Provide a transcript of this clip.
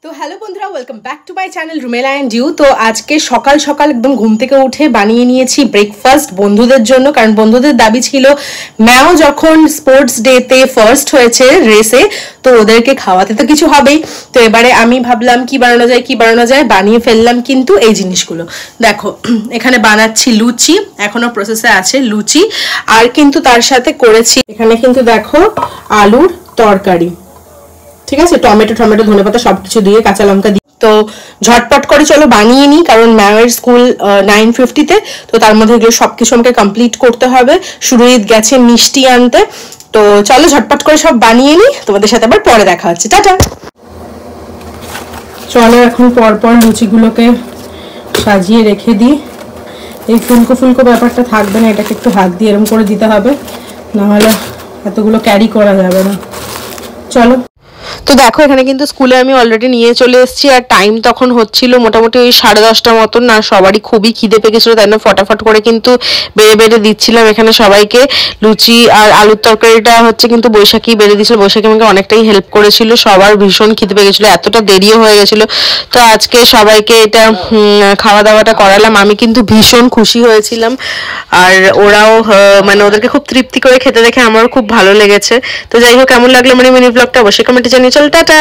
তো হ্যালো বন্ধুরা, welcome back to my channel Rumela and you. তো আজকে সকাল সকাল একদম ঘুম থেকে উঠে বানিয়ে নিয়েছি ব্রেকফাস্ট বন্ধুদের জন্য, কারণ বন্ধুদের দাবি ছিল ম্যাও যখন স্পোর্টস ডেতে ফার্স্ট হয়েছে রেসে, তো ওদেরকে খাওয়াতে তো কিছু হবেই। তো এবারে আমি ভাবলাম কি বানানো যায়, বানিয়ে ফেললাম কিন্তু এই জিনিসগুলো। দেখো এখানে বানাচ্ছি লুচি, এখনো প্রসেসে আছে লুচি, আর কিন্তু তার সাথে করেছি এখানে কিন্তু দেখো আলুর তরকারি, ঠিক আছে, টমেটো ধনেপাতা সবকিছু দিয়ে কাঁচা লঙ্কা দিয়ে। তো ঝটপট করে চলো বানিয়ে নিই, কারণ ম্যামের স্কুল 9:50-তে, তো তার মধ্যে এগুলো সবকিছু আমাকে কমপ্লিট করতে হবে। সুরজিৎ গেছে মিষ্টি আনতে, তো চলো ঝটপট করে সব বানিয়ে নিই, তোমাদের সাথে আবার পরে দেখা হচ্ছে, টাটা। চলো এখন পরপর লুচিগুলোকে সাজিয়ে রেখে দিই। এই ফুলকো ফুলকো ব্যাপারটা থাকবে না, এটাকে একটু হাত দিয়ে এরকম করে দিতে হবে, নাহলে এতগুলো ক্যারি করা যাবে না। চলো। তো দেখো এখানে কিন্তু স্কুলে আমি অলরেডি নিয়ে চলে এসেছি, আর টাইম তখন হচ্ছিল মোটামুটি ওই 10:30 মতন। আর সবারই খুবই খিদে পেয়ে গেছিলো, তাই না ফটাফট করে কিন্তু বেড়ে দিচ্ছিলাম এখানে সবাইকে লুচি। আর আলুর তরকারিটা হচ্ছে কিন্তু বৈশাখী বেড়ে দিয়েছিল, বৈশাখী আমাকে অনেকটাই হেল্প করেছিল। সবার ভীষণ খিদে পেয়ে গেছিলো, এতটা দেরিও হয়ে গেছিলো। তো আজকে সবাইকে এটা খাওয়া দাওয়াটা করালাম, আমি কিন্তু ভীষণ খুশি হয়েছিলাম, আর ওরাও মানে ওদেরকে খুব তৃপ্তি করে খেতে দেখে আমারও খুব ভালো লেগেছে। তো যাই হোক, কেমন লাগলো মানে মিনি ব্লগটা অবশ্যই কমেন্টে জানিয়ে। চল টাটা।